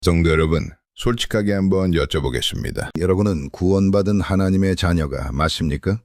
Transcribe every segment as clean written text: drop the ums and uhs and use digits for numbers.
성도 여러분, 솔직하게 한번 여쭤보겠습니다. 여러분은 구원받은 하나님의 자녀가 맞습니까?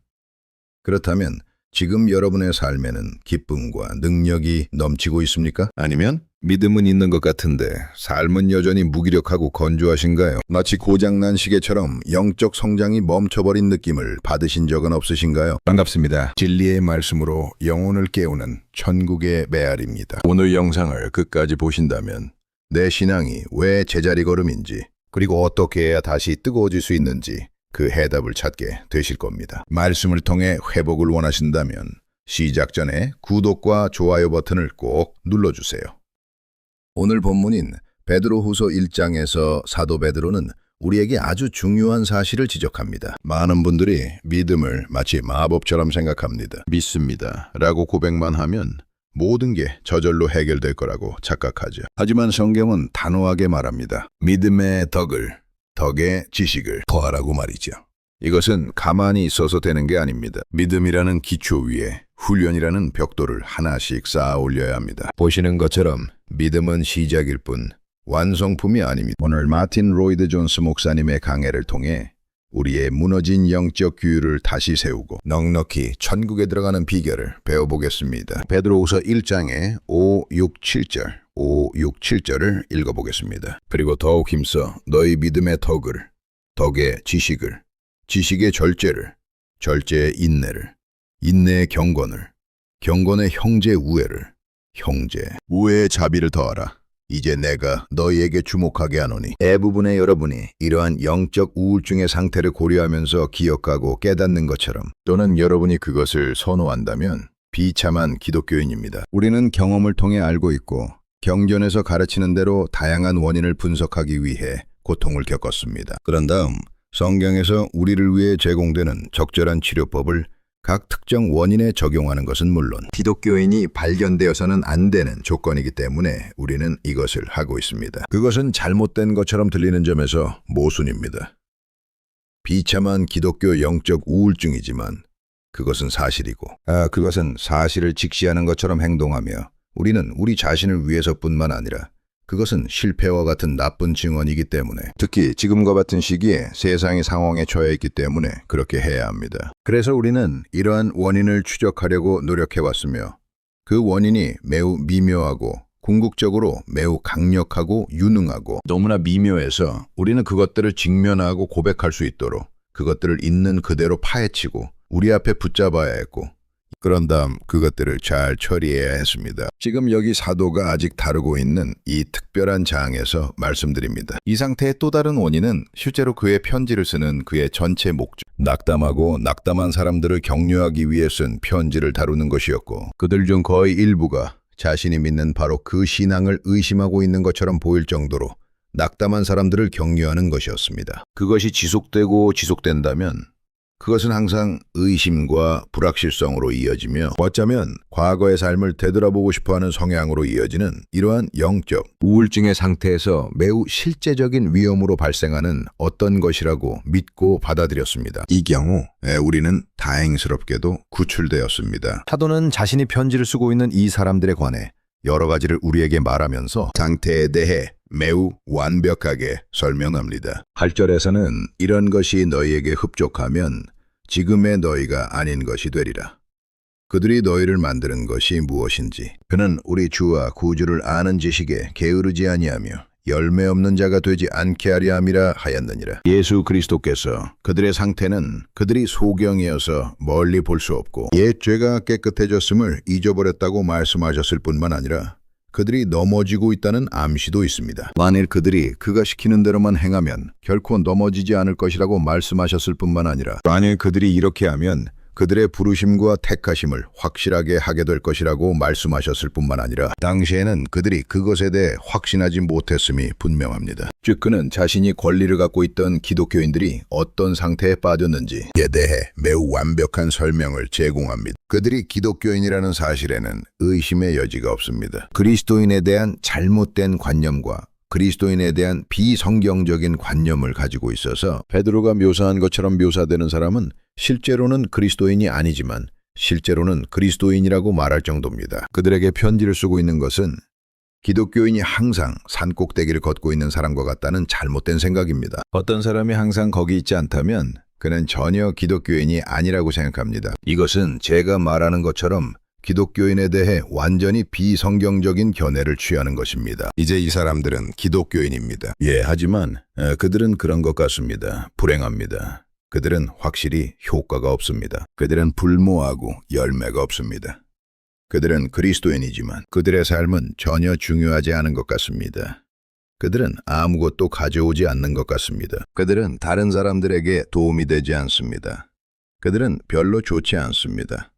그렇다면 지금 여러분의 삶에는 기쁨과 능력이 넘치고 있습니까? 아니면 믿음은 있는 것 같은데 삶은 여전히 무기력하고 건조하신가요? 마치 고장난 시계처럼 영적 성장이 멈춰버린 느낌을 받으신 적은 없으신가요? 반갑습니다. 진리의 말씀으로 영혼을 깨우는 천국의 메아리입니다. 오늘 영상을 끝까지 보신다면 내 신앙이 왜 제자리 걸음인지, 그리고 어떻게 해야 다시 뜨거워질 수 있는지 그 해답을 찾게 되실 겁니다. 말씀을 통해 회복을 원하신다면 시작 전에 구독과 좋아요 버튼을 꼭 눌러주세요. 오늘 본문인 베드로후서 1장에서 사도 베드로는 우리에게 아주 중요한 사실을 지적합니다. 많은 분들이 믿음을 마치 마법처럼 생각합니다. 믿습니다 라고 고백만 하면 모든 게 저절로 해결될 거라고 착각하죠. 하지만 성경은 단호하게 말합니다. 믿음의 덕의 지식을 더하라고 말이죠. 이것은 가만히 있어서 되는 게 아닙니다. 믿음이라는 기초 위에 훈련이라는 벽돌을 하나씩 쌓아 올려야 합니다. 보시는 것처럼 믿음은 시작일 뿐 완성품이 아닙니다. 오늘 마틴 로이드 존스 목사님의 강해를 통해 우리의 무너진 영적 규율을 다시 세우고 넉넉히 천국에 들어가는 비결을 배워보겠습니다. 베드로후서 1장의 5, 6, 7절을 읽어보겠습니다. 그리고 더욱 힘써 너희 믿음의 덕의 지식을, 지식의 절제를, 절제의 인내를, 인내의 경건의 형제 우애를, 우애의 자비를 더하라. 이제 내가 너희에게 주목하게 하노니 대부분의 여러분이 이러한 영적 우울증의 상태를 고려하면서 기억하고 깨닫는 것처럼, 또는 여러분이 그것을 선호한다면 비참한 기독교인입니다. 우리는 경험을 통해 알고 있고 경전에서 가르치는 대로 다양한 원인을 분석하기 위해 고통을 겪었습니다. 그런 다음 성경에서 우리를 위해 제공되는 적절한 치료법을 각 특정 원인에 적용하는 것은 물론 기독교인이 발견되어서는 안 되는 조건이기 때문에 우리는 이것을 하고 있습니다. 그것은 잘못된 것처럼 들리는 점에서 모순입니다. 비참한 기독교 영적 우울증이지만 그것은 사실이고, 그것은 사실을 직시하는 것처럼 행동하며 우리는 우리 자신을 위해서뿐만 아니라 그것은 실패와 같은 나쁜 증언이기 때문에, 특히 지금과 같은 시기에 세상의 상황에 처해 있기 때문에 그렇게 해야 합니다. 그래서 우리는 이러한 원인을 추적하려고 노력해왔으며 그 원인이 매우 미묘하고 궁극적으로 매우 강력하고 유능하고 너무나 미묘해서 우리는 그것들을 직면하고 고백할 수 있도록 그것들을 있는 그대로 파헤치고 우리 앞에 붙잡아야 했고, 그런 다음 그것들을 잘 처리해야 했습니다. 지금 여기 사도가 아직 다루고 있는 이 특별한 장에서 말씀드립니다. 이 상태의 또 다른 원인은 실제로 그의 편지를 쓰는 그의 전체 목적, 낙담하고 낙담한 사람들을 격려하기 위해 쓴 편지를 다루는 것이었고, 그들 중 거의 일부가 자신이 믿는 바로 그 신앙을 의심하고 있는 것처럼 보일 정도로 낙담한 사람들을 격려하는 것이었습니다. 그것이 지속된다면 그것은 항상 의심과 불확실성으로 이어지며 어쩌면 과거의 삶을 되돌아보고 싶어하는 성향으로 이어지는 이러한 영적 우울증의 상태에서 매우 실제적인 위험으로 발생하는 어떤 것이라고 믿고 받아들였습니다. 이 경우 우리는 다행스럽게도 구출되었습니다. 사도는 자신이 편지를 쓰고 있는 이 사람들에 관해 여러 가지를 우리에게 말하면서 상태에 대해 매우 완벽하게 설명합니다. 8절에서는 이런 것이 너희에게 흡족하면 지금의 너희가 아닌 것이 되리라. 그들이 너희를 만드는 것이 무엇인지 그는 우리 주와 구주를 아는 지식에 게으르지 아니하며 열매 없는 자가 되지 않게 하려 함이라 하였느니라. 예수 그리스도께서 그들의 상태는 그들이 소경이어서 멀리 볼 수 없고 옛 죄가 깨끗해졌음을 잊어버렸다고 말씀하셨을 뿐만 아니라 그들이 넘어지고 있다는 암시도 있습니다. 만일 그들이 그가 시키는 대로만 행하면 결코 넘어지지 않을 것이라고 말씀하셨을 뿐만 아니라 만일 그들이 이렇게 하면 그들의 부르심과 택하심을 확실하게 하게 될 것이라고 말씀하셨을 뿐만 아니라 당시에는 그들이 그것에 대해 확신하지 못했음이 분명합니다. 즉 그는 자신이 권리를 갖고 있던 기독교인들이 어떤 상태에 빠졌는지에 대해 매우 완벽한 설명을 제공합니다. 그들이 기독교인이라는 사실에는 의심의 여지가 없습니다. 그리스도인에 대한 잘못된 관념과 그리스도인에 대한 비성경적인 관념을 가지고 있어서 베드로가 묘사한 것처럼 묘사되는 사람은 실제로는 그리스도인이 아니지만 실제로는 그리스도인이라고 말할 정도입니다. 그들에게 편지를 쓰고 있는 것은 기독교인이 항상 산꼭대기를 걷고 있는 사람과 같다는 잘못된 생각입니다. 어떤 사람이 항상 거기 있지 않다면 그는 전혀 기독교인이 아니라고 생각합니다. 이것은 제가 말하는 것처럼 기독교인에 대해 완전히 비성경적인 견해를 취하는 것입니다. 이제 이 사람들은 기독교인입니다. 하지만 그들은 그런 것 같습니다. 불행합니다. 그들은 확실히 효과가 없습니다. 그들은 불모하고 열매가 없습니다. 그들은 그리스도인이지만 그들의 삶은 전혀 중요하지 않은 것 같습니다. 그들은 아무것도 가져오지 않는 것 같습니다. 그들은 다른 사람들에게 도움이 되지 않습니다. 그들은 별로 좋지 않습니다.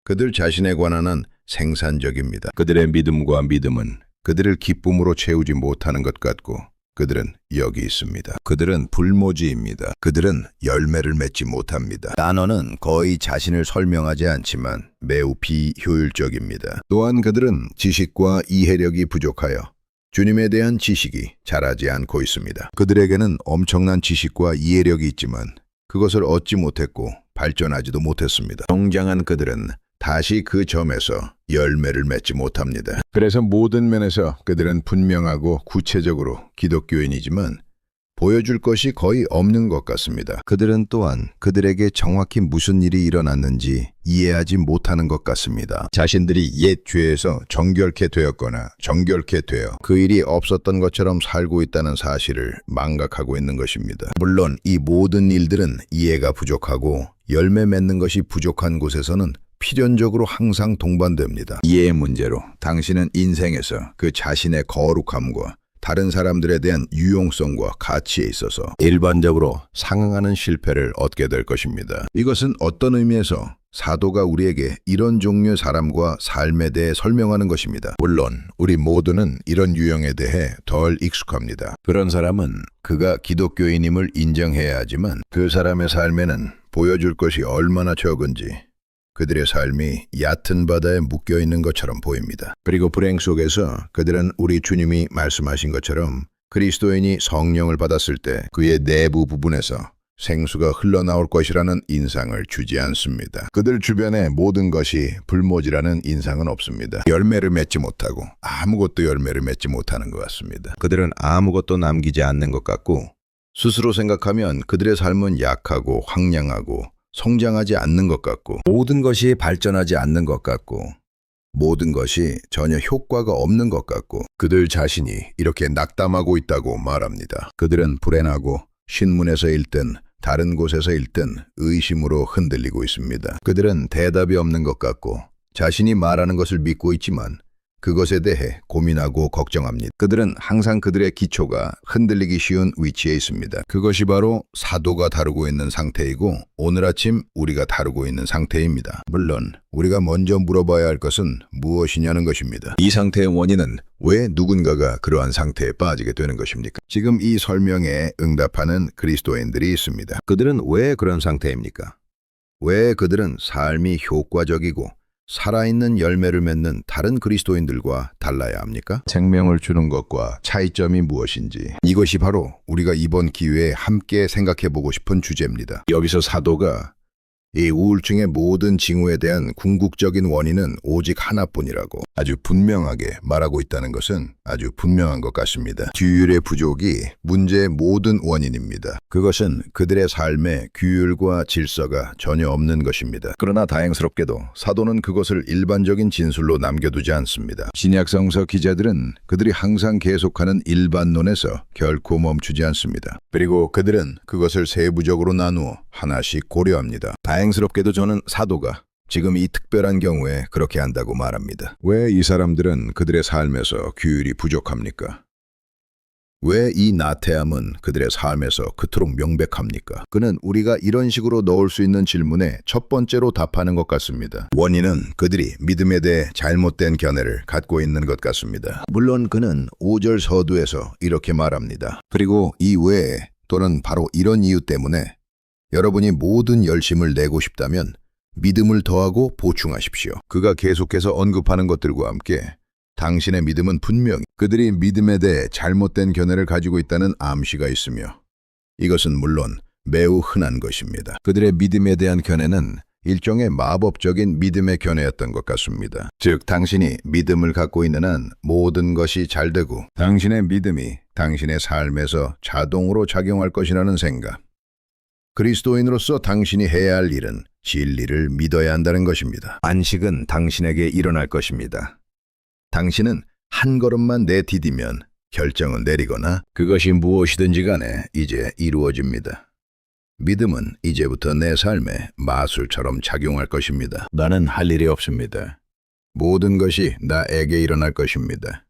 그들 자신에 관한 한 생산적입니다. 그들의 믿음은 그들을 기쁨으로 채우지 못하는 것 같고 그들은 여기 있습니다. 그들은 불모지입니다. 그들은 열매를 맺지 못합니다. 단어는 거의 자신을 설명하지 않지만 매우 비효율적입니다. 또한 그들은 지식과 이해력이 부족하여 주님에 대한 지식이 자라지 않고 있습니다. 그들에게는 엄청난 지식과 이해력이 있지만 그것을 얻지 못했고 발전하지도 못했습니다. 성장한 그들은 다시 그 점에서 열매를 맺지 못합니다. 그래서 모든 면에서 그들은 분명하고 구체적으로 기독교인이지만 보여줄 것이 거의 없는 것 같습니다. 그들은 또한 그들에게 정확히 무슨 일이 일어났는지 이해하지 못하는 것 같습니다. 자신들이 옛 죄에서 정결케 되었거나 정결케 되어 그 일이 없었던 것처럼 살고 있다는 사실을 망각하고 있는 것입니다. 물론 이 모든 일들은 이해가 부족하고 열매 맺는 것이 부족한 곳에서는 필연적으로 항상 동반됩니다. 이해의 문제로 당신은 인생에서 그 자신의 거룩함과 다른 사람들에 대한 유용성과 가치에 있어서 일반적으로 상응하는 실패를 얻게 될 것입니다. 이것은 어떤 의미에서 사도가 우리에게 이런 종류의 사람과 삶에 대해 설명하는 것입니다. 물론 우리 모두는 이런 유형에 대해 덜 익숙합니다. 그런 사람은 그가 기독교인임을 인정해야 하지만 그 사람의 삶에는 보여줄 것이 얼마나 적은지 그들의 삶이 얕은 바다에 묶여있는 것처럼 보입니다. 그리고 불행 속에서 그들은 우리 주님이 말씀하신 것처럼 그리스도인이 성령을 받았을 때 그의 내부 부분에서 생수가 흘러나올 것이라는 인상을 주지 않습니다. 그들 주변에 모든 것이 불모지라는 인상은 없습니다. 열매를 맺지 못하고 아무것도 열매를 맺지 못하는 것 같습니다. 그들은 아무것도 남기지 않는 것 같고 스스로 생각하면 그들의 삶은 약하고 황량하고 성장하지 않는 것 같고 모든 것이 발전하지 않는 것 같고 모든 것이 전혀 효과가 없는 것 같고 그들 자신이 이렇게 낙담하고 있다고 말합니다. 그들은 불행하고 신문에서 읽든 다른 곳에서 읽든 의심으로 흔들리고 있습니다. 그들은 대답이 없는 것 같고 자신이 말하는 것을 믿고 있지만 그것에 대해 고민하고 걱정합니다. 그들은 항상 그들의 기초가 흔들리기 쉬운 위치에 있습니다. 그것이 바로 사도가 다루고 있는 상태이고 오늘 아침 우리가 다루고 있는 상태입니다. 물론 우리가 먼저 물어봐야 할 것은 무엇이냐는 것입니다. 이 상태의 원인은 왜 누군가가 그러한 상태에 빠지게 되는 것입니까? 지금 이 설명에 응답하는 그리스도인들이 있습니다. 그들은 왜 그런 상태입니까? 왜 그들은 삶이 효과적이고 살아있는 열매를 맺는 다른 그리스도인들과 달라야 합니까? 생명을 주는 것과 차이점이 무엇인지 이것이 바로 우리가 이번 기회에 함께 생각해보고 싶은 주제입니다. 여기서 사도가 이 우울증의 모든 징후에 대한 궁극적인 원인은 오직 하나뿐이라고 아주 분명하게 말하고 있다는 것은 아주 분명한 것 같습니다. 규율의 부족이 문제의 모든 원인입니다. 그것은 그들의 삶에 규율과 질서가 전혀 없는 것입니다. 그러나 다행스럽게도 사도는 그것을 일반적인 진술로 남겨두지 않습니다. 신약성서 기자들은 그들이 항상 계속하는 일반론에서 결코 멈추지 않습니다. 그리고 그들은 그것을 세부적으로 나누어 하나씩 고려합니다. 다행스럽게도 저는 사도가 지금 이 특별한 경우에 그렇게 한다고 말합니다. 왜 이 사람들은 그들의 삶에서 규율이 부족합니까? 왜 이 나태함은 그들의 삶에서 그토록 명백합니까? 그는 우리가 이런 식으로 넣을 수 있는 질문에 첫 번째로 답하는 것 같습니다. 원인은 그들이 믿음에 대해 잘못된 견해를 갖고 있는 것 같습니다. 물론 그는 5절 서두에서 이렇게 말합니다. 그리고 이 외에 또는 바로 이런 이유 때문에 여러분이 모든 열심을 내고 싶다면 믿음을 더하고 보충하십시오. 그가 계속해서 언급하는 것들과 함께 당신의 믿음은 분명히 그들이 믿음에 대해 잘못된 견해를 가지고 있다는 암시가 있으며 이것은 물론 매우 흔한 것입니다. 그들의 믿음에 대한 견해는 일종의 마법적인 믿음의 견해였던 것 같습니다. 즉, 당신이 믿음을 갖고 있는 한 모든 것이 잘 되고 당신의 믿음이 당신의 삶에서 자동으로 작용할 것이라는 생각. 그리스도인으로서 당신이 해야 할 일은 진리를 믿어야 한다는 것입니다. 안식은 당신에게 일어날 것입니다. 당신은 한 걸음만 내디디면 결정을 내리거나 그것이 무엇이든지 간에 이제 이루어집니다. 믿음은 이제부터 내 삶에 마술처럼 작용할 것입니다. 나는 할 일이 없습니다. 모든 것이 나에게 일어날 것입니다.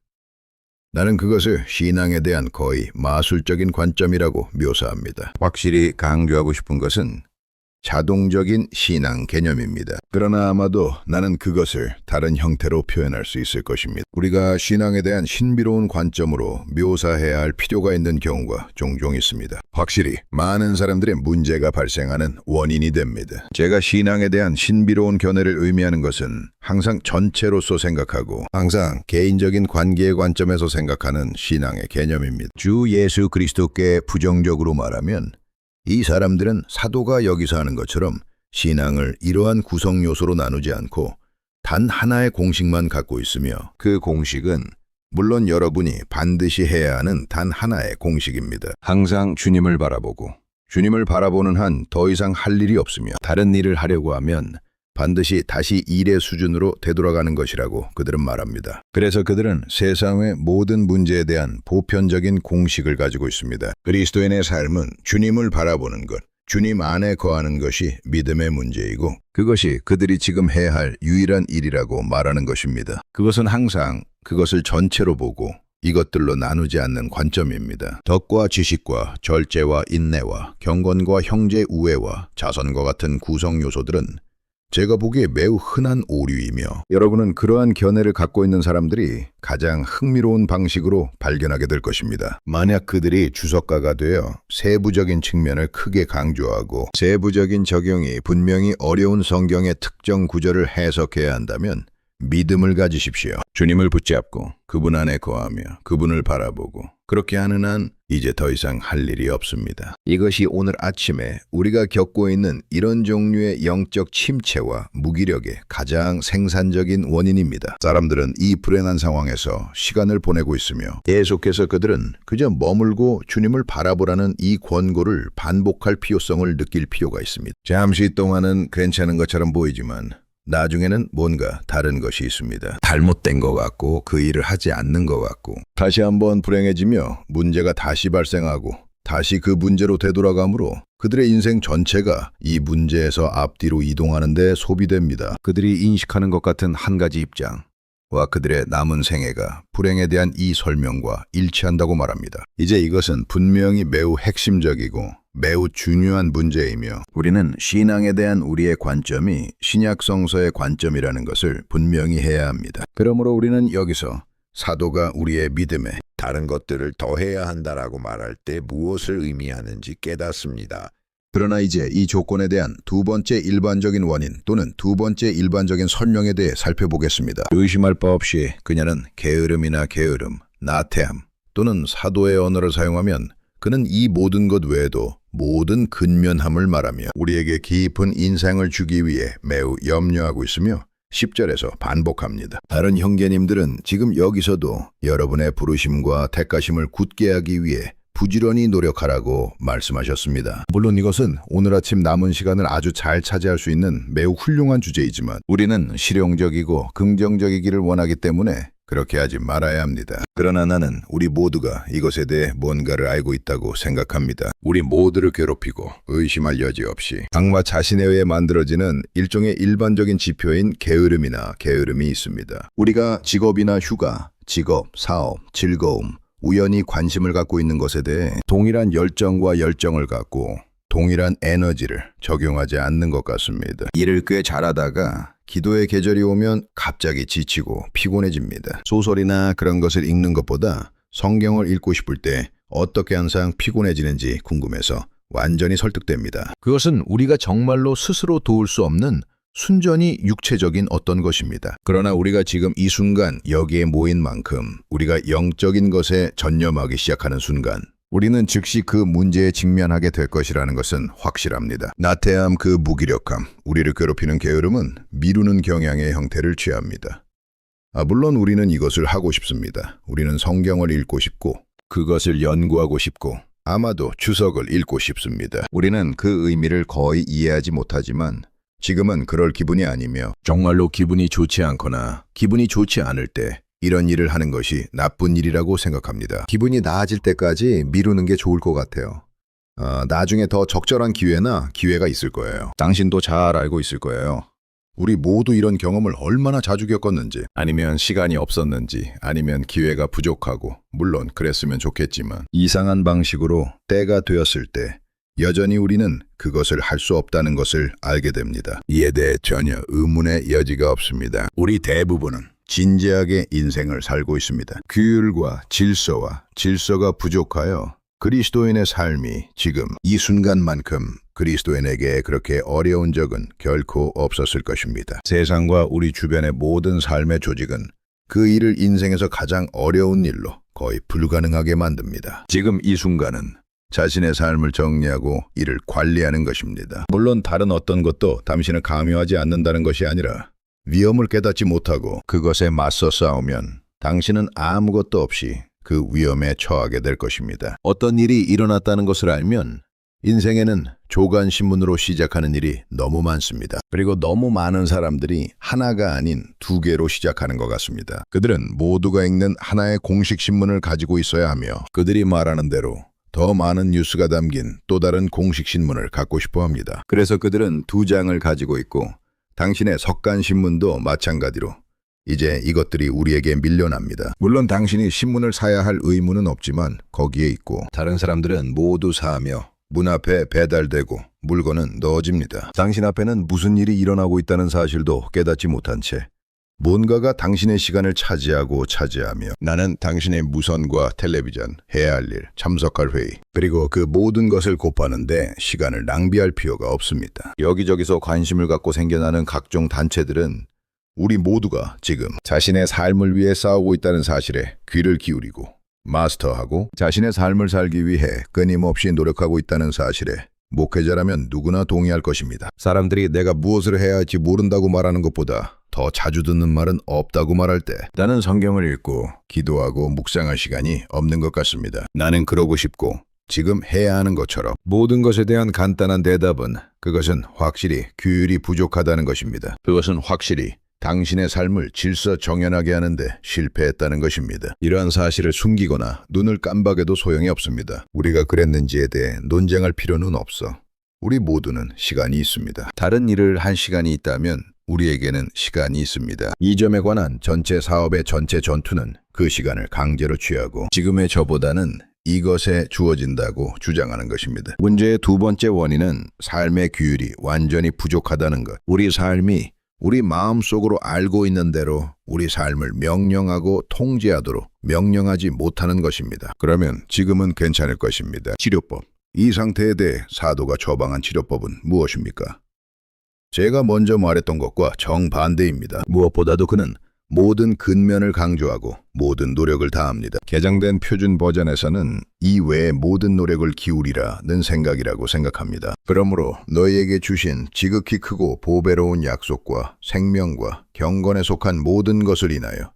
나는 그것을 신앙에 대한 거의 마술적인 관점이라고 묘사합니다. 확실히 강조하고 싶은 것은 자동적인 신앙 개념입니다. 그러나 아마도 나는 그것을 다른 형태로 표현할 수 있을 것입니다. 우리가 신앙에 대한 신비로운 관점으로 묘사해야 할 필요가 있는 경우가 종종 있습니다. 확실히 많은 사람들의 문제가 발생하는 원인이 됩니다. 제가 신앙에 대한 신비로운 견해를 의미하는 것은 항상 전체로서 생각하고 항상 개인적인 관계의 관점에서 생각하는 신앙의 개념입니다. 주 예수 그리스도께 부정적으로 말하면 이 사람들은 사도가 여기서 하는 것처럼 신앙을 이러한 구성 요소로 나누지 않고 단 하나의 공식만 갖고 있으며 그 공식은 물론 여러분이 반드시 해야 하는 단 하나의 공식입니다. 항상 주님을 바라보고 주님을 바라보는 한 더 이상 할 일이 없으며 다른 일을 하려고 하면 반드시 다시 일의 수준으로 되돌아가는 것이라고 그들은 말합니다. 그래서 그들은 세상의 모든 문제에 대한 보편적인 공식을 가지고 있습니다. 그리스도인의 삶은 주님을 바라보는 것, 주님 안에 거하는 것이 믿음의 문제이고 그것이 그들이 지금 해야 할 유일한 일이라고 말하는 것입니다. 그것은 항상 그것을 전체로 보고 이것들로 나누지 않는 관점입니다. 덕과 지식과 절제와 인내와 경건과 형제 우애와 자선과 같은 구성 요소들은 제가 보기에 매우 흔한 오류이며 여러분은 그러한 견해를 갖고 있는 사람들이 가장 흥미로운 방식으로 발견하게 될 것입니다. 만약 그들이 주석가가 되어 세부적인 측면을 크게 강조하고 세부적인 적용이 분명히 어려운 성경의 특정 구절을 해석해야 한다면 믿음을 가지십시오. 주님을 붙잡고 그분 안에 거하며 그분을 바라보고 그렇게 하는 한 이제 더 이상 할 일이 없습니다. 이것이 오늘 아침에 우리가 겪고 있는 이런 종류의 영적 침체와 무기력의 가장 생산적인 원인입니다. 사람들은 이 불행한 상황에서 시간을 보내고 있으며 계속해서 그들은 그저 머물고 주님을 바라보라는 이 권고를 반복할 필요성을 느낄 필요가 있습니다. 잠시 동안은 괜찮은 것처럼 보이지만 나중에는 뭔가 다른 것이 있습니다. 잘못된 것 같고 그 일을 하지 않는 것 같고 다시 한번 불행해지며 문제가 다시 발생하고 다시 그 문제로 되돌아가므로 그들의 인생 전체가 이 문제에서 앞뒤로 이동하는 데 소비됩니다. 그들이 인식하는 것 같은 한 가지 입장과 그들의 남은 생애가 불행에 대한 이 설명과 일치한다고 말합니다. 이제 이것은 분명히 매우 핵심적이고 매우 중요한 문제이며 우리는 신앙에 대한 우리의 관점이 신약 성서의 관점이라는 것을 분명히 해야 합니다. 그러므로 우리는 여기서 사도가 우리의 믿음에 다른 것들을 더해야 한다라고 말할 때 무엇을 의미하는지 깨닫습니다. 그러나 이제 이 조건에 대한 두 번째 일반적인 원인 또는 두 번째 일반적인 설명에 대해 살펴보겠습니다. 의심할 바 없이 그녀는 게으름이나 게으름, 나태함 또는 사도의 언어를 사용하면 그는 이 모든 것 외에도 모든 근면함을 말하며 우리에게 깊은 인상을 주기 위해 매우 염려하고 있으며 10절에서 반복합니다. 다른 형제님들은 지금 여기서도 여러분의 부르심과 택하심을 굳게 하기 위해 부지런히 노력하라고 말씀하셨습니다. 물론 이것은 오늘 아침 남은 시간을 아주 잘 차지할 수 있는 매우 훌륭한 주제이지만 우리는 실용적이고 긍정적이기를 원하기 때문에 그렇게 하지 말아야 합니다. 그러나 나는 우리 모두가 이것에 대해 뭔가를 알고 있다고 생각합니다. 우리 모두를 괴롭히고 의심할 여지 없이 악마 자신에 의해 만들어지는 일종의 일반적인 지표인 게으름이나 게으름이 있습니다. 우리가 직업이나 휴가, 직업, 사업, 즐거움, 우연히 관심을 갖고 있는 것에 대해 동일한 열정과 열정을 갖고 동일한 에너지를 적용하지 않는 것 같습니다. 일을 꽤 잘하다가 기도의 계절이 오면 갑자기 지치고 피곤해집니다. 소설이나 그런 것을 읽는 것보다 성경을 읽고 싶을 때 어떻게 항상 피곤해지는지 궁금해서 완전히 설득됩니다. 그것은 우리가 정말로 스스로 도울 수 없는 순전히 육체적인 어떤 것입니다. 그러나 우리가 지금 이 순간 여기에 모인 만큼 우리가 영적인 것에 전념하기 시작하는 순간 우리는 즉시 그 문제에 직면하게 될 것이라는 것은 확실합니다. 나태함, 그 무기력함, 우리를 괴롭히는 게으름은 미루는 경향의 형태를 취합니다. 물론 우리는 이것을 하고 싶습니다. 우리는 성경을 읽고 싶고 그것을 연구하고 싶고 아마도 주석을 읽고 싶습니다. 우리는 그 의미를 거의 이해하지 못하지만 지금은 그럴 기분이 아니며 정말로 기분이 좋지 않거나 기분이 좋지 않을 때 이런 일을 하는 것이 나쁜 일이라고 생각합니다. 기분이 나아질 때까지 미루는 게 좋을 것 같아요. 나중에 더 적절한 기회가 있을 거예요. 당신도 잘 알고 있을 거예요. 우리 모두 이런 경험을 얼마나 자주 겪었는지, 아니면 시간이 없었는지, 아니면 기회가 부족하고, 물론 그랬으면 좋겠지만 이상한 방식으로 때가 되었을 때 여전히 우리는 그것을 할 수 없다는 것을 알게 됩니다. 이에 대해 전혀 의문의 여지가 없습니다. 우리 대부분은 진지하게 인생을 살고 있습니다. 규율과 질서가 부족하여 그리스도인의 삶이 지금 이 순간만큼 그리스도인에게 그렇게 어려운 적은 결코 없었을 것입니다. 세상과 우리 주변의 모든 삶의 조직은 그 일을 인생에서 가장 어려운 일로 거의 불가능하게 만듭니다. 지금 이 순간은 자신의 삶을 정리하고 이를 관리하는 것입니다. 물론 다른 어떤 것도 당신을 강요하지 않는다는 것이 아니라 위험을 깨닫지 못하고 그것에 맞서 싸우면 당신은 아무것도 없이 그 위험에 처하게 될 것입니다. 어떤 일이 일어났다는 것을 알면 인생에는 조간신문으로 시작하는 일이 너무 많습니다. 그리고 너무 많은 사람들이 하나가 아닌 두 개로 시작하는 것 같습니다. 그들은 모두가 읽는 하나의 공식 신문을 가지고 있어야 하며 그들이 말하는 대로 더 많은 뉴스가 담긴 또 다른 공식 신문을 갖고 싶어 합니다. 그래서 그들은 두 장을 가지고 있고 당신의 석간 신문도 마찬가지로 이제 이것들이 우리에게 밀려납니다. 물론 당신이 신문을 사야 할 의무는 없지만 거기에 있고 다른 사람들은 모두 사며 문 앞에 배달되고 물건은 넣어집니다. 당신 앞에는 무슨 일이 일어나고 있다는 사실도 깨닫지 못한 채 뭔가가 당신의 시간을 차지하며 나는 당신의 무선과 텔레비전, 해야 할 일, 참석할 회의 그리고 그 모든 것을 곱하는데 시간을 낭비할 필요가 없습니다. 여기저기서 관심을 갖고 생겨나는 각종 단체들은 우리 모두가 지금 자신의 삶을 위해 싸우고 있다는 사실에 귀를 기울이고 마스터하고 자신의 삶을 살기 위해 끊임없이 노력하고 있다는 사실에 목회자라면 누구나 동의할 것입니다. 사람들이 내가 무엇을 해야 할지 모른다고 말하는 것보다 더 자주 듣는 말은 없다고 말할 때 나는 성경을 읽고 기도하고 묵상할 시간이 없는 것 같습니다. 나는 그러고 싶고 지금 해야 하는 것처럼 모든 것에 대한 간단한 대답은 그것은 확실히 규율이 부족하다는 것입니다. 그것은 확실히 당신의 삶을 질서 정연하게 하는데 실패했다는 것입니다. 이러한 사실을 숨기거나 눈을 깜박여도 소용이 없습니다. 우리가 그랬는지에 대해 논쟁할 필요는 없어. 우리 모두는 시간이 있습니다. 다른 일을 할 시간이 있다면 우리에게는 시간이 있습니다. 이 점에 관한 전체 사업의 전체 전투는 그 시간을 강제로 취하고 지금의 저보다는 이것에 주어진다고 주장하는 것입니다. 문제의 두 번째 원인은 삶의 규율이 완전히 부족하다는 것. 우리 삶이 우리 마음속으로 알고 있는 대로 우리 삶을 명령하고 통제하도록 명령하지 못하는 것입니다. 그러면 지금은 괜찮을 것입니다. 치료법. 이 상태에 대해 사도가 처방한 치료법은 무엇입니까? 제가 먼저 말했던 것과 정반대입니다. 무엇보다도 그는 모든 근면을 강조하고 모든 노력을 다합니다. 개정된 표준 버전에서는 이 외의 모든 노력을 기울이라는 생각이라고 생각합니다. 그러므로 너희에게 주신 지극히 크고 보배로운 약속과 생명과 경건에 속한 모든 것을 인하여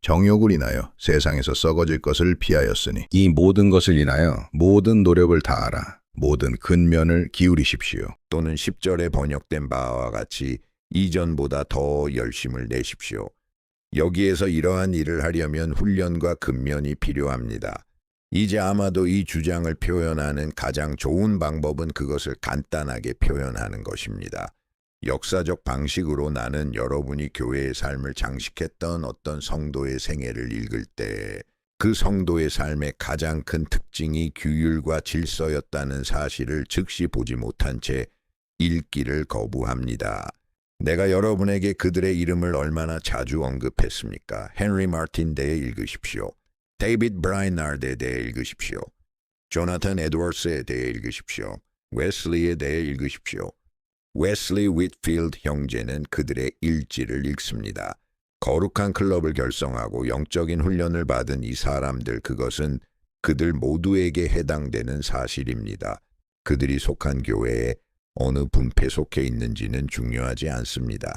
정욕을 인하여 세상에서 썩어질 것을 피하였으니 이 모든 것을 인하여 모든 노력을 다하라. 모든 근면을 기울이십시오. 또는 10절에 번역된 바와 같이 이전보다 더 열심을 내십시오. 여기에서 이러한 일을 하려면 훈련과 근면이 필요합니다. 이제 아마도 이 주장을 표현하는 가장 좋은 방법은 그것을 간단하게 표현하는 것입니다. 역사적 방식으로 나는 여러분이 교회의 삶을 장식했던 어떤 성도의 생애를 읽을 때 그 성도의 삶의 가장 큰 특징이 규율과 질서였다는 사실을 즉시 보지 못한 채 읽기를 거부합니다. 내가 여러분에게 그들의 이름을 얼마나 자주 언급했습니까? 헨리 마틴에 대해 읽으십시오. 데이비드 브라이나드에 대해 읽으십시오. 조나탄 에드워스에 대해 읽으십시오. 웨슬리에 대해 읽으십시오. 웨슬리 윗필드 형제는 그들의 일지를 읽습니다. 거룩한 클럽을 결성하고 영적인 훈련을 받은 이 사람들, 그것은 그들 모두에게 해당되는 사실입니다. 그들이 속한 교회에 어느 분패 속해 있는지는 중요하지 않습니다.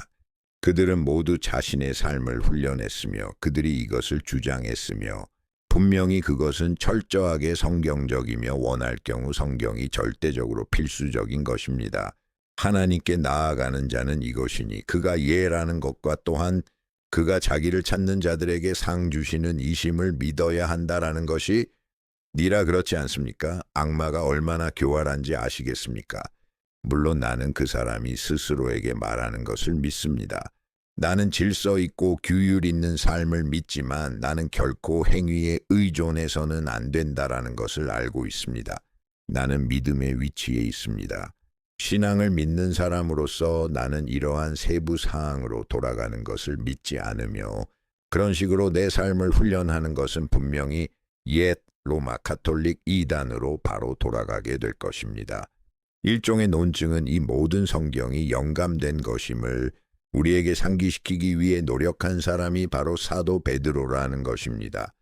그들은 모두 자신의 삶을 훈련했으며 그들이 이것을 주장했으며 분명히 그것은 철저하게 성경적이며 원할 경우 성경이 절대적으로 필수적인 것입니다. 하나님께 나아가는 자는 이것이니 그가 예라는 것과 또한 그가 자기를 찾는 자들에게 상 주시는 이심을 믿어야 한다라는 것이 니라 그렇지 않습니까? 악마가 얼마나 교활한지 아시겠습니까? 물론 나는 그 사람이 스스로에게 말하는 것을 믿습니다. 나는 질서 있고 규율 있는 삶을 믿지만 나는 결코 행위에 의존해서는 안 된다라는 것을 알고 있습니다. 나는 믿음의 위치에 있습니다. 신앙을 믿는 사람으로서 나는 이러한 세부 사항으로 돌아가는 것을 믿지 않으며 그런 식으로 내 삶을 훈련하는 것은 분명히 옛 로마 카톨릭 이단으로 바로 돌아가게 될 것입니다. 일종의 논증은 이 모든 성경이 영감된 것임을 우리에게 상기시키기 위해 노력한 사람이 바로 사도 베드로라는 것입니다.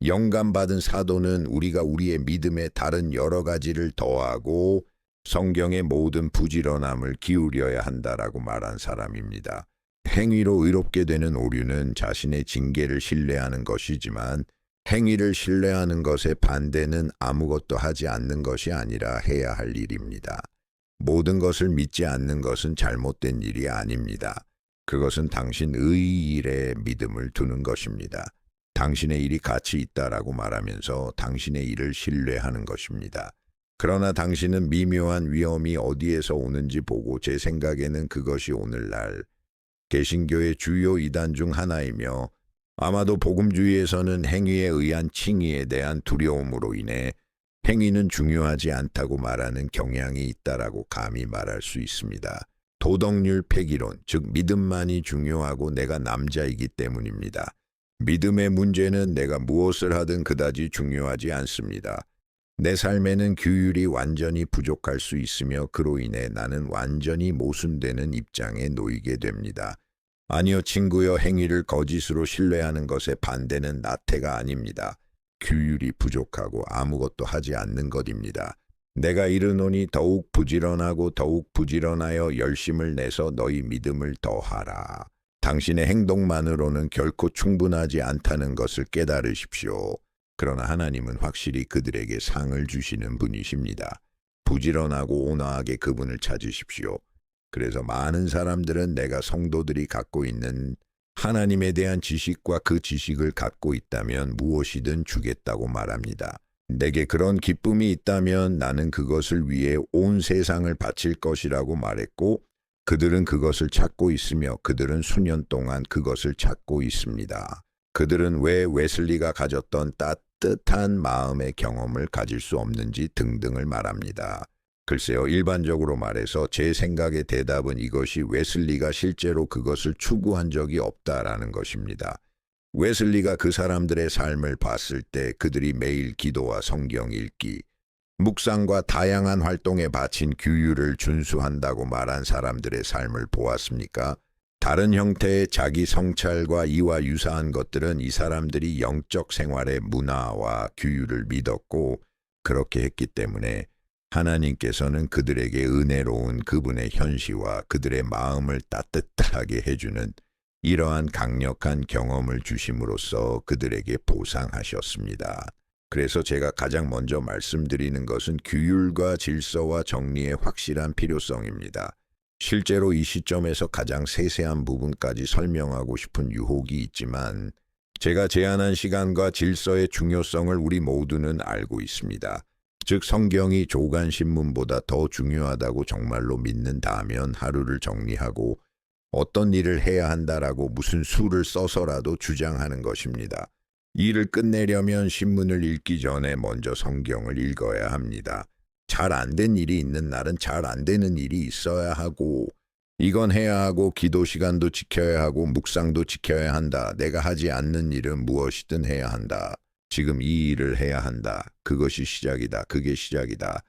영감받은 사도는 우리가 우리의 믿음에 다른 여러 가지를 더하고 성경의 모든 부지런함을 기울여야 한다라고 말한 사람입니다. 행위로 의롭게 되는 오류는 자신의 징계를 신뢰하는 것이지만 행위를 신뢰하는 것의 반대는 아무것도 하지 않는 것이 아니라 해야 할 일입니다. 모든 것을 믿지 않는 것은 잘못된 일이 아닙니다. 그것은 당신 의일에 믿음을 두는 것입니다. 당신의 일이 가치 있다라고 말하면서 당신의 일을 신뢰하는 것입니다. 그러나 당신은 미묘한 위험이 어디에서 오는지 보고 제 생각에는 그것이 오늘날 개신교의 주요 이단 중 하나이며 아마도 복음주의에서는 행위에 의한 칭의에 대한 두려움으로 인해 행위는 중요하지 않다고 말하는 경향이 있다라고 감히 말할 수 있습니다. 도덕률 폐기론, 즉 믿음만이 중요하고 내가 남자이기 때문입니다. 믿음의 문제는 내가 무엇을 하든 그다지 중요하지 않습니다. 내 삶에는 규율이 완전히 부족할 수 있으며 그로 인해 나는 완전히 모순되는 입장에 놓이게 됩니다. 아니요, 친구여, 행위를 거짓으로 신뢰하는 것의 반대는 나태가 아닙니다. 규율이 부족하고 아무것도 하지 않는 것입니다. 내가 이르노니 더욱 부지런하고 더욱 부지런하여 열심을 내서 너희 믿음을 더하라. 당신의 행동만으로는 결코 충분하지 않다는 것을 깨달으십시오. 그러나 하나님은 확실히 그들에게 상을 주시는 분이십니다. 부지런하고 온화하게 그분을 찾으십시오. 그래서 많은 사람들은 내가 성도들이 갖고 있는 하나님에 대한 지식과 그 지식을 갖고 있다면 무엇이든 주겠다고 말합니다. 내게 그런 기쁨이 있다면 나는 그것을 위해 온 세상을 바칠 것이라고 말했고 그들은 그것을 찾고 있으며 그들은 수년 동안 그것을 찾고 있습니다. 그들은 왜 웨슬리가 가졌던 따뜻한 마음의 경험을 가질 수 없는지 등등을 말합니다. 글쎄요, 일반적으로 말해서 제 생각의 대답은 이것이 웨슬리가 실제로 그것을 추구한 적이 없다라는 것입니다. 웨슬리가 그 사람들의 삶을 봤을 때 그들이 매일 기도와 성경 읽기, 묵상과 다양한 활동에 바친 규율을 준수한다고 말한 사람들의 삶을 보았습니까? 다른 형태의 자기 성찰과 이와 유사한 것들은 이 사람들이 영적 생활의 문화와 규율을 믿었고 그렇게 했기 때문에 하나님께서는 그들에게 은혜로운 그분의 현시와 그들의 마음을 따뜻하게 해주는 이러한 강력한 경험을 주심으로써 그들에게 보상하셨습니다. 그래서 제가 가장 먼저 말씀드리는 것은 규율과 질서와 정리의 확실한 필요성입니다. 실제로 이 시점에서 가장 세세한 부분까지 설명하고 싶은 유혹이 있지만 제가 제안한 시간과 질서의 중요성을 우리 모두는 알고 있습니다. 즉 성경이 조간신문보다 더 중요하다고 정말로 믿는다면 하루를 정리하고 어떤 일을 해야 한다라고 무슨 수를 써서라도 주장하는 것입니다. 일을 끝내려면 신문을 읽기 전에 먼저 성경을 읽어야 합니다. 잘 안 된 일이 있는 날은 잘 안 되는 일이 있어야 하고 이건 해야 하고 기도 시간도 지켜야 하고 묵상도 지켜야 한다. 내가 하지 않는 일은 무엇이든 해야 한다. 지금 이 일을 해야 한다. 그것이 시작이다. 그게 시작이다.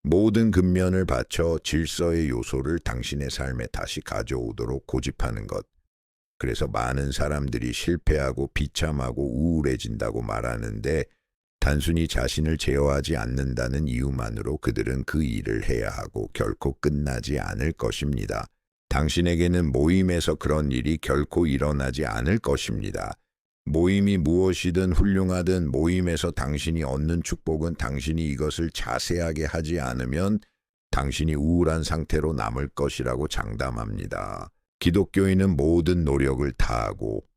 모든 근면을 바쳐 질서의 요소를 당신의 삶에 다시 가져오도록 고집하는 것. 그래서 많은 사람들이 실패하고 비참하고 우울해진다고 말하는데 단순히 자신을 제어하지 않는다는 이유만으로 그들은 그 일을 해야 하고 결코 끝나지 않을 것입니다. 당신에게는 모임에서 그런 일이 결코 일어나지 않을 것입니다. 모임이 무엇이든 훌륭하든 모임에서 당신이 얻는 축복은 당신이 이것을 자세하게 하지 않으면 당신이 우울한 상태로 남을 것이라고 장담합니다. 기독교인은 모든 노력을 다하고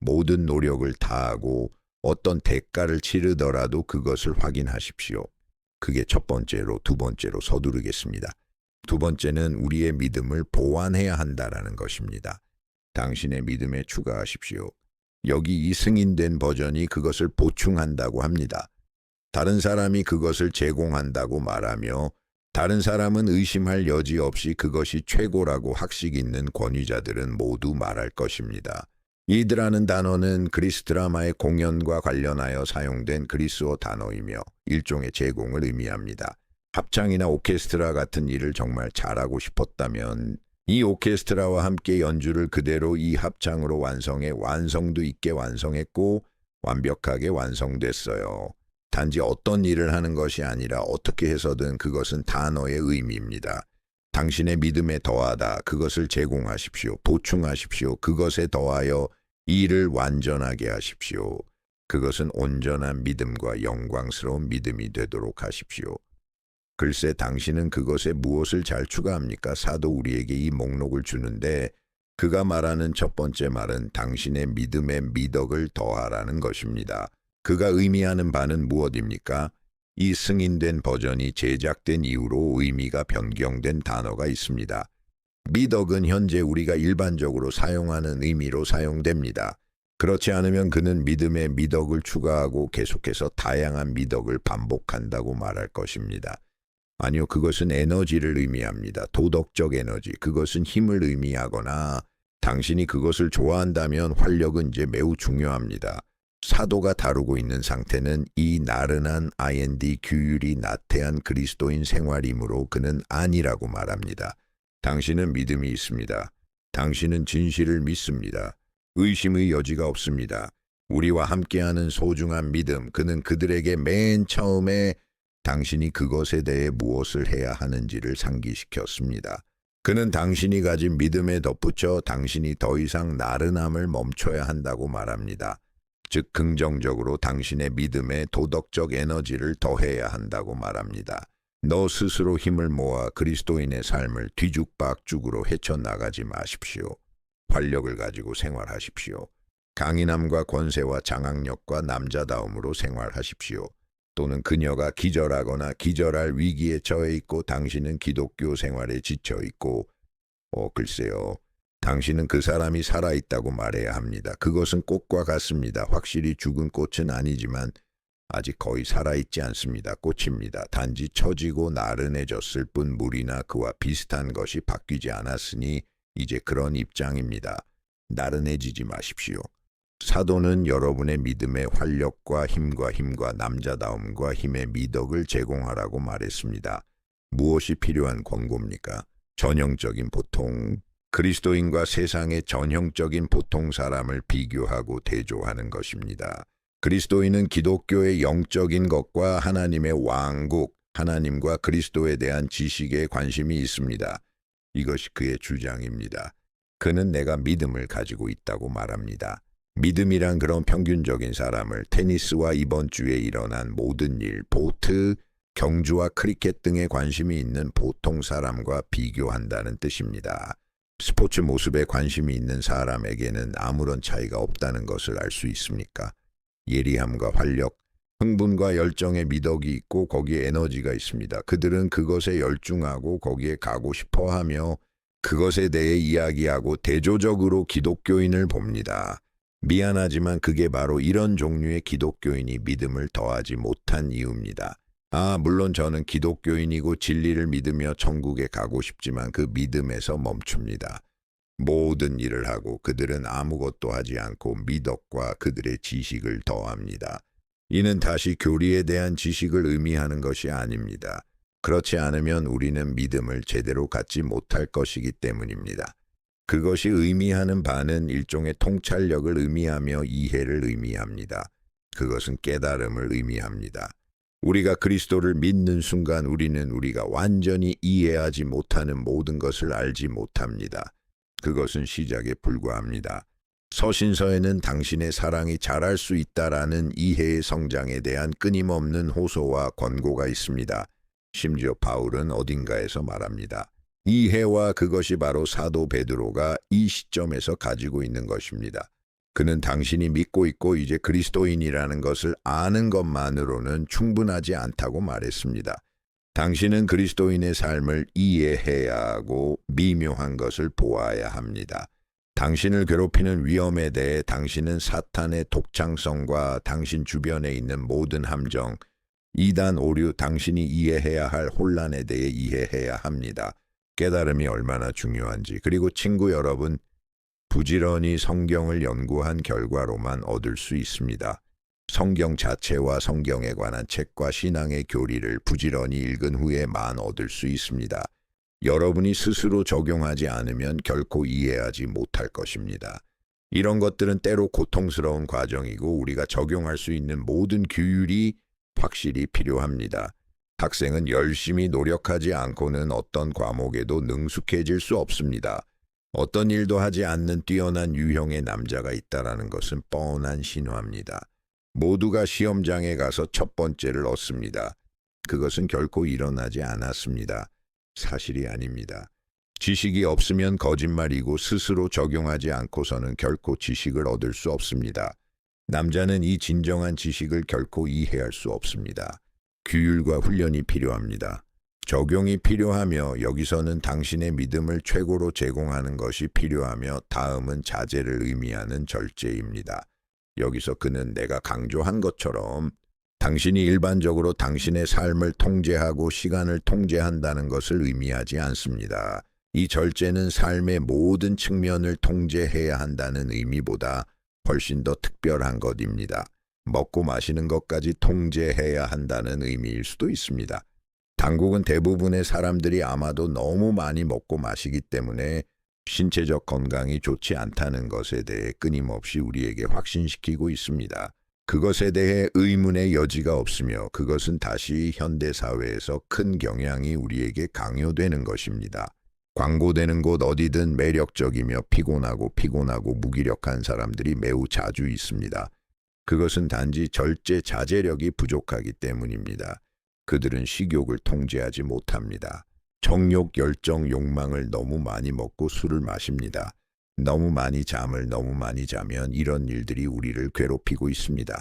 어떤 대가를 치르더라도 그것을 확인하십시오. 그게 첫 번째로, 두 번째로 서두르겠습니다. 두 번째는 우리의 믿음을 보완해야 한다라는 것입니다. 당신의 믿음에 추가하십시오. 여기 이 승인된 버전이 그것을 보충한다고 합니다. 다른 사람이 그것을 제공한다고 말하며 다른 사람은 의심할 여지 없이 그것이 최고라고 학식 있는 권위자들은 모두 말할 것입니다. 이드라는 단어는 그리스 드라마의 공연과 관련하여 사용된 그리스어 단어이며 일종의 제공을 의미합니다. 합창이나 오케스트라 같은 일을 정말 잘하고 싶었다면 이 오케스트라와 함께 연주를 그대로 이 합창으로 완성해 완성도 있게 완성했고 완벽하게 완성됐어요. 단지 어떤 일을 하는 것이 아니라 어떻게 해서든 그것은 단어의 의미입니다. 당신의 믿음에 더하다, 그것을 제공하십시오. 보충하십시오. 그것에 더하여 일을 완전하게 하십시오. 그것은 온전한 믿음과 영광스러운 믿음이 되도록 하십시오. 글쎄 당신은 그것에 무엇을 잘 추가합니까? 사도 우리에게 이 목록을 주는데 그가 말하는 첫 번째 말은 당신의 믿음에 미덕을 더하라는 것입니다. 그가 의미하는 바는 무엇입니까? 이 승인된 버전이 제작된 이후로 의미가 변경된 단어가 있습니다. 미덕은 현재 우리가 일반적으로 사용하는 의미로 사용됩니다. 그렇지 않으면 그는 믿음에 미덕을 추가하고 계속해서 다양한 미덕을 반복한다고 말할 것입니다. 아니요, 그것은 에너지를 의미합니다. 도덕적 에너지, 그것은 힘을 의미하거나 당신이 그것을 좋아한다면 활력은 이제 매우 중요합니다. 사도가 다루고 있는 상태는 이 나른한 IND 규율이 나태한 그리스도인 생활이므로 그는 아니라고 말합니다. 당신은 믿음이 있습니다. 당신은 진실을 믿습니다. 의심의 여지가 없습니다. 우리와 함께하는 소중한 믿음, 그는 그들에게 맨 처음에 당신이 그것에 대해 무엇을 해야 하는지를 상기시켰습니다. 그는 당신이 가진 믿음에 덧붙여 당신이 더 이상 나른함을 멈춰야 한다고 말합니다. 즉 긍정적으로 당신의 믿음에 도덕적 에너지를 더해야 한다고 말합니다. 너 스스로 힘을 모아 그리스도인의 삶을 뒤죽박죽으로 헤쳐나가지 마십시오. 활력을 가지고 생활하십시오. 강인함과 권세와 장악력과 남자다움으로 생활하십시오. 또는 그녀가 기절하거나 기절할 위기에 처해 있고 당신은 기독교 생활에 지쳐 있고 글쎄요. 당신은 그 사람이 살아있다고 말해야 합니다. 그것은 꽃과 같습니다. 확실히 죽은 꽃은 아니지만 아직 거의 살아있지 않습니다. 꽃입니다. 단지 처지고 나른해졌을 뿐 물이나 그와 비슷한 것이 바뀌지 않았으니 이제 그런 입장입니다. 나른해지지 마십시오. 사도는 여러분의 믿음의 활력과 힘과 남자다움과 힘의 미덕을 제공하라고 말했습니다. 무엇이 필요한 권고입니까? 전형적인 보통, 그리스도인과 세상의 전형적인 보통 사람을 비교하고 대조하는 것입니다. 그리스도인은 기독교의 영적인 것과 하나님의 왕국, 하나님과 그리스도에 대한 지식에 관심이 있습니다. 이것이 그의 주장입니다. 그는 내가 믿음을 가지고 있다고 말합니다. 믿음이란 그런 평균적인 사람을 테니스와 이번 주에 일어난 모든 일, 보트, 경주와 크리켓 등에 관심이 있는 보통 사람과 비교한다는 뜻입니다. 스포츠 모습에 관심이 있는 사람에게는 아무런 차이가 없다는 것을 알 수 있습니까? 예리함과 활력, 흥분과 열정의 미덕이 있고 거기에 에너지가 있습니다. 그들은 그것에 열중하고 거기에 가고 싶어하며 그것에 대해 이야기하고 대조적으로 기독교인을 봅니다. 미안하지만 그게 바로 이런 종류의 기독교인이 믿음을 더하지 못한 이유입니다. 물론 저는 기독교인이고 진리를 믿으며 천국에 가고 싶지만 그 믿음에서 멈춥니다. 모든 일을 하고 그들은 아무것도 하지 않고 미덕과 그들의 지식을 더합니다. 이는 다시 교리에 대한 지식을 의미하는 것이 아닙니다. 그렇지 않으면 우리는 믿음을 제대로 갖지 못할 것이기 때문입니다. 그것이 의미하는 바는 일종의 통찰력을 의미하며 이해를 의미합니다. 그것은 깨달음을 의미합니다. 우리가 그리스도를 믿는 순간 우리가 완전히 이해하지 못하는 모든 것을 알지 못합니다. 그것은 시작에 불과합니다. 서신서에는 당신의 사랑이 자랄 수 있다라는 이해의 성장에 대한 끊임없는 호소와 권고가 있습니다. 심지어 바울은 어딘가에서 말합니다. 이해와 그것이 바로 사도 베드로가 이 시점에서 가지고 있는 것입니다. 그는 당신이 믿고 있고 이제 그리스도인이라는 것을 아는 것만으로는 충분하지 않다고 말했습니다. 당신은 그리스도인의 삶을 이해해야 하고 미묘한 것을 보아야 합니다. 당신을 괴롭히는 위험에 대해 당신은 사탄의 독창성과 당신 주변에 있는 모든 함정, 이단 오류, 당신이 이해해야 할 혼란에 대해 이해해야 합니다. 깨달음이 얼마나 중요한지. 그리고 친구 여러분, 부지런히 성경을 연구한 결과로만 얻을 수 있습니다. 성경 자체와 성경에 관한 책과 신앙의 교리를 부지런히 읽은 후에만 얻을 수 있습니다. 여러분이 스스로 적용하지 않으면 결코 이해하지 못할 것입니다. 이런 것들은 때로 고통스러운 과정이고 우리가 적용할 수 있는 모든 규율이 확실히 필요합니다. 학생은 열심히 노력하지 않고는 어떤 과목에도 능숙해질 수 없습니다. 어떤 일도 하지 않는 뛰어난 유형의 남자가 있다라는 것은 뻔한 신화입니다. 모두가 시험장에 가서 첫 번째를 얻습니다. 그것은 결코 일어나지 않았습니다. 사실이 아닙니다. 지식이 없으면 거짓말이고 스스로 적용하지 않고서는 결코 지식을 얻을 수 없습니다. 남자는 이 진정한 지식을 결코 이해할 수 없습니다. 규율과 훈련이 필요합니다. 적용이 필요하며 여기서는 당신의 믿음을 최고로 제공하는 것이 필요하며 다음은 자제를 의미하는 절제입니다. 여기서 그는 내가 강조한 것처럼 당신이 일반적으로 당신의 삶을 통제하고 시간을 통제한다는 것을 의미하지 않습니다. 이 절제는 삶의 모든 측면을 통제해야 한다는 의미보다 훨씬 더 특별한 것입니다. 먹고 마시는 것까지 통제해야 한다는 의미일 수도 있습니다. 당국은 대부분의 사람들이 아마도 너무 많이 먹고 마시기 때문에 신체적 건강이 좋지 않다는 것에 대해 끊임없이 우리에게 확신시키고 있습니다. 그것에 대해 의문의 여지가 없으며 그것은 다시 현대사회에서 큰 경향이 우리에게 강요되는 것입니다. 광고되는 곳 어디든 매력적이며 피곤하고 무기력한 사람들이 매우 자주 있습니다. 그것은 단지 절제 자제력이 부족하기 때문입니다. 그들은 식욕을 통제하지 못합니다. 정욕, 열정, 욕망을 너무 많이 먹고 술을 마십니다. 너무 많이 자면 이런 일들이 우리를 괴롭히고 있습니다.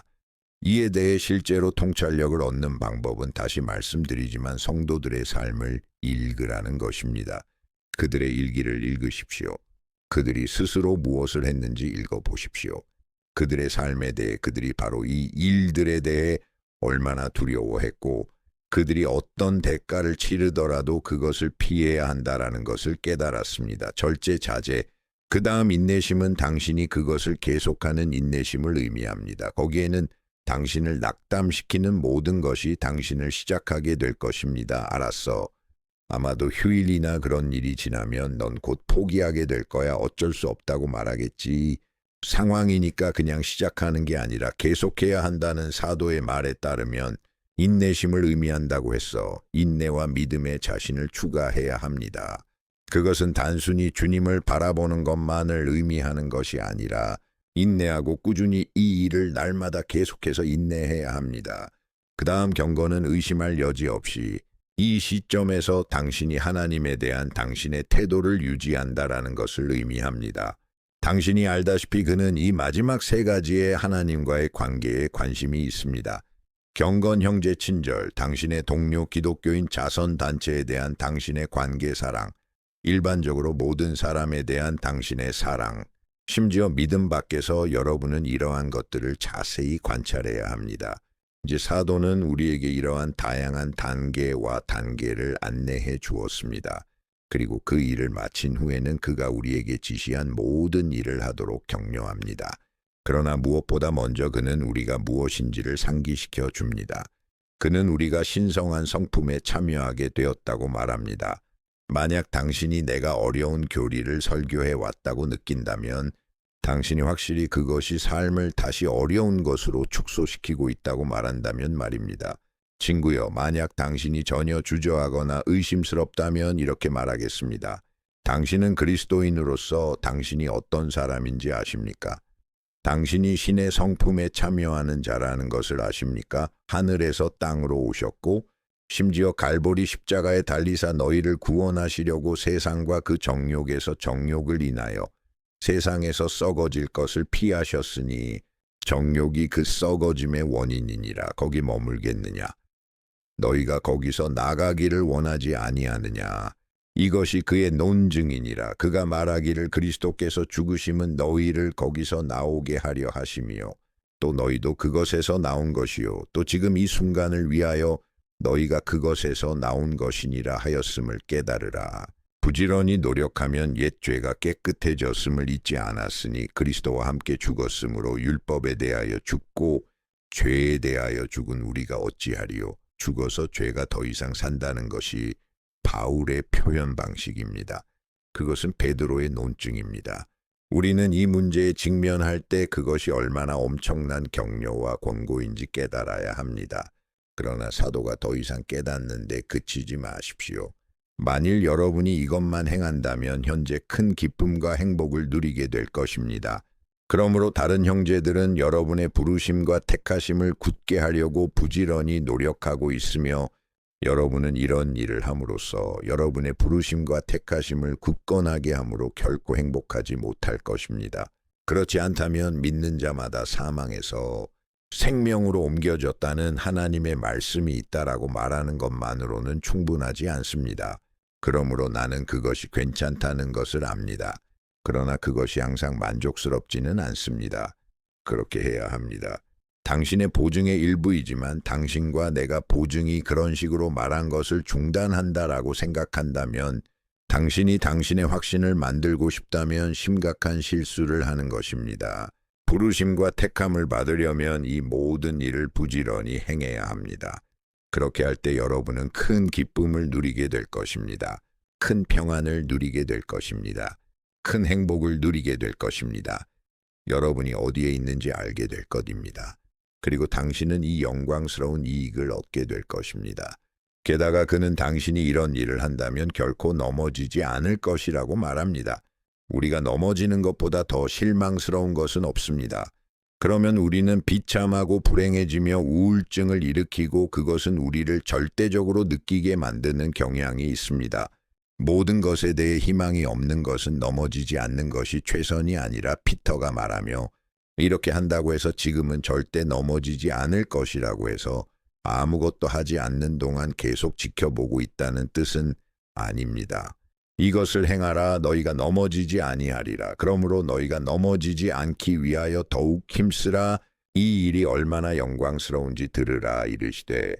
이에 대해 실제로 통찰력을 얻는 방법은 다시 말씀드리지만 성도들의 삶을 읽으라는 것입니다. 그들의 일기를 읽으십시오. 그들이 스스로 무엇을 했는지 읽어보십시오. 그들의 삶에 대해 그들이 바로 이 일들에 대해 얼마나 두려워했고 그들이 어떤 대가를 치르더라도 그것을 피해야 한다라는 것을 깨달았습니다. 절제 자제. 그 다음 인내심은 당신이 그것을 계속하는 인내심을 의미합니다. 거기에는 당신을 낙담시키는 모든 것이 당신을 시작하게 될 것입니다. 알았어. 아마도 휴일이나 그런 일이 지나면 넌 곧 포기하게 될 거야. 어쩔 수 없다고 말하겠지. 상황이니까 그냥 시작하는 게 아니라 계속해야 한다는 사도의 말에 따르면 인내심을 의미한다고 했어. 인내와 믿음에 자신을 추가해야 합니다. 그것은 단순히 주님을 바라보는 것만을 의미하는 것이 아니라 인내하고 꾸준히 이 일을 날마다 계속해서 인내해야 합니다. 그 다음 경고는 의심할 여지 없이 이 시점에서 당신이 하나님에 대한 당신의 태도를 유지한다라는 것을 의미합니다. 당신이 알다시피 그는 이 마지막 세 가지의 하나님과의 관계에 관심이 있습니다. 경건 형제 친절, 당신의 동료 기독교인 자선 단체에 대한 당신의 관계 사랑, 일반적으로 모든 사람에 대한 당신의 사랑, 심지어 믿음 밖에서 여러분은 이러한 것들을 자세히 관찰해야 합니다. 이제 사도는 우리에게 이러한 다양한 단계를 안내해 주었습니다. 그리고 그 일을 마친 후에는 그가 우리에게 지시한 모든 일을 하도록 격려합니다. 그러나 무엇보다 먼저 그는 우리가 무엇인지를 상기시켜 줍니다. 그는 우리가 신성한 성품에 참여하게 되었다고 말합니다. 만약 당신이 내가 어려운 교리를 설교해 왔다고 느낀다면 당신이 확실히 그것이 삶을 다시 어려운 것으로 축소시키고 있다고 말한다면 말입니다. 친구여, 만약 당신이 전혀 주저하거나 의심스럽다면 이렇게 말하겠습니다. 당신은 그리스도인으로서 당신이 어떤 사람인지 아십니까? 당신이 신의 성품에 참여하는 자라는 것을 아십니까? 하늘에서 땅으로 오셨고 심지어 갈보리 십자가에 달리사 너희를 구원하시려고 세상과 그 정욕에서 정욕을 인하여 세상에서 썩어질 것을 피하셨으니 정욕이 그 썩어짐의 원인이니라. 거기 머물겠느냐? 너희가 거기서 나가기를 원하지 아니하느냐? 이것이 그의 논증이니라. 그가 말하기를 그리스도께서 죽으심은 너희를 거기서 나오게 하려 하심이요 또 너희도 그것에서 나온 것이요 또 지금 이 순간을 위하여 너희가 그것에서 나온 것이니라 하였음을 깨달으라. 부지런히 노력하면 옛 죄가 깨끗해졌음을 잊지 않았으니 그리스도와 함께 죽었으므로 율법에 대하여 죽고 죄에 대하여 죽은 우리가 어찌하리요? 죽어서 죄가 더 이상 산다는 것이 바울의 표현 방식입니다. 그것은 베드로의 논증입니다. 우리는 이 문제에 직면할 때 그것이 얼마나 엄청난 격려와 권고인지 깨달아야 합니다. 그러나 사도가 더 이상 깨닫는데 그치지 마십시오. 만일 여러분이 이것만 행한다면 현재 큰 기쁨과 행복을 누리게 될 것입니다. 그러므로 다른 형제들은 여러분의 부르심과 택하심을 굳게 하려고 부지런히 노력하고 있으며 여러분은 이런 일을 함으로써 여러분의 부르심과 택하심을 굳건하게 함으로 결코 행복하지 못할 것입니다. 그렇지 않다면 믿는 자마다 사망에서 생명으로 옮겨졌다는 하나님의 말씀이 있다라고 말하는 것만으로는 충분하지 않습니다. 그러므로 나는 그것이 괜찮다는 것을 압니다. 그러나 그것이 항상 만족스럽지는 않습니다. 그렇게 해야 합니다. 당신의 보증의 일부이지만 당신과 내가 보증이 그런 식으로 말한 것을 중단한다라고 생각한다면 당신이 당신의 확신을 만들고 싶다면 심각한 실수를 하는 것입니다. 부르심과 택함을 받으려면 이 모든 일을 부지런히 행해야 합니다. 그렇게 할 때 여러분은 큰 기쁨을 누리게 될 것입니다. 큰 평안을 누리게 될 것입니다. 큰 행복을 누리게 될 것입니다. 여러분이 어디에 있는지 알게 될 것입니다. 그리고 당신은 이 영광스러운 이익을 얻게 될 것입니다. 게다가 그는 당신이 이런 일을 한다면 결코 넘어지지 않을 것이라고 말합니다. 우리가 넘어지는 것보다 더 실망스러운 것은 없습니다. 그러면 우리는 비참하고 불행해지며 우울증을 일으키고 그것은 우리를 절대적으로 느끼게 만드는 경향이 있습니다. 모든 것에 대해 희망이 없는 것은 넘어지지 않는 것이 최선이 아니라 피터가 말하며 이렇게 한다고 해서 지금은 절대 넘어지지 않을 것이라고 해서 아무것도 하지 않는 동안 계속 지켜보고 있다는 뜻은 아닙니다. 이것을 행하라 너희가 넘어지지 아니하리라. 그러므로 너희가 넘어지지 않기 위하여 더욱 힘쓰라. 이 일이 얼마나 영광스러운지 들으라. 이르시되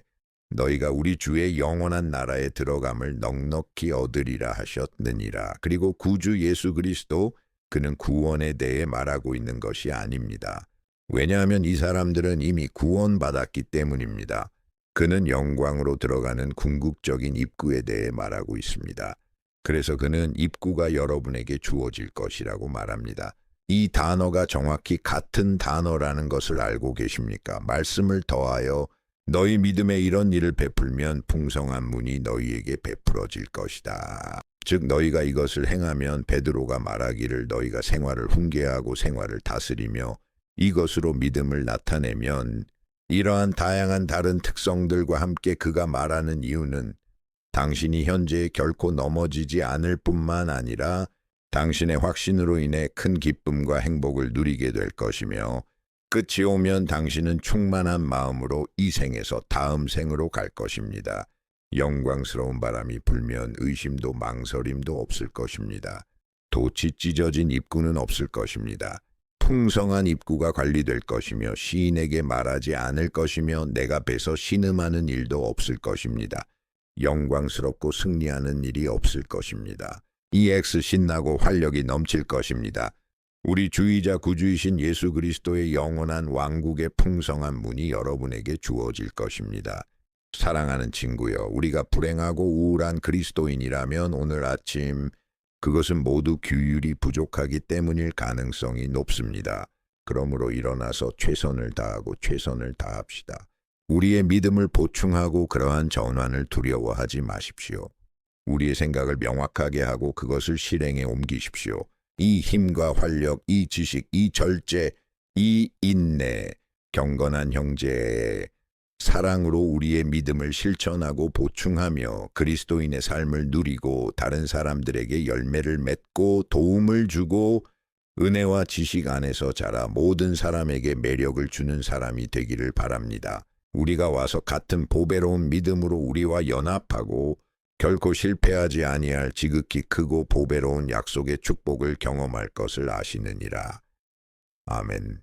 너희가 우리 주의 영원한 나라에 들어감을 넉넉히 얻으리라 하셨느니라. 그리고 구주 예수 그리스도 그는 구원에 대해 말하고 있는 것이 아닙니다. 왜냐하면 이 사람들은 이미 구원받았기 때문입니다. 그는 영광으로 들어가는 궁극적인 입구에 대해 말하고 있습니다. 그래서 그는 입구가 여러분에게 주어질 것이라고 말합니다. 이 단어가 정확히 같은 단어라는 것을 알고 계십니까? 말씀을 더하여 너희 믿음에 이런 일을 베풀면 풍성한 문이 너희에게 베풀어질 것이다. 즉 너희가 이것을 행하면 베드로가 말하기를 너희가 생활을 훈계하고 생활을 다스리며 이것으로 믿음을 나타내면 이러한 다양한 다른 특성들과 함께 그가 말하는 이유는 당신이 현재 결코 넘어지지 않을 뿐만 아니라 당신의 확신으로 인해 큰 기쁨과 행복을 누리게 될 것이며 끝이 오면 당신은 충만한 마음으로 이 생에서 다음 생으로 갈 것입니다. 영광스러운 바람이 불면 의심도 망설임도 없을 것입니다. 돛이 찢어진 입구는 없을 것입니다. 풍성한 입구가 관리될 것이며 시인에게 말하지 않을 것이며 내가 뵈서 신음하는 일도 없을 것입니다. 영광스럽고 승리하는 일이 없을 것입니다. EX 신나고 활력이 넘칠 것입니다. 우리 주이자 구주이신 예수 그리스도의 영원한 왕국의 풍성한 문이 여러분에게 주어질 것입니다. 사랑하는 친구여, 우리가 불행하고 우울한 그리스도인이라면 오늘 아침 그것은 모두 규율이 부족하기 때문일 가능성이 높습니다. 그러므로 일어나서 최선을 다하고 최선을 다합시다. 우리의 믿음을 보충하고 그러한 전환을 두려워하지 마십시오. 우리의 생각을 명확하게 하고 그것을 실행에 옮기십시오. 이 힘과 활력, 이 지식, 이 절제, 이 인내, 경건한 형제의 사랑으로 우리의 믿음을 실천하고 보충하며 그리스도인의 삶을 누리고 다른 사람들에게 열매를 맺고 도움을 주고 은혜와 지식 안에서 자라 모든 사람에게 매력을 주는 사람이 되기를 바랍니다. 우리가 와서 같은 보배로운 믿음으로 우리와 연합하고 결코 실패하지 아니할 지극히 크고 보배로운 약속의 축복을 경험할 것을 아시느니라. 아멘.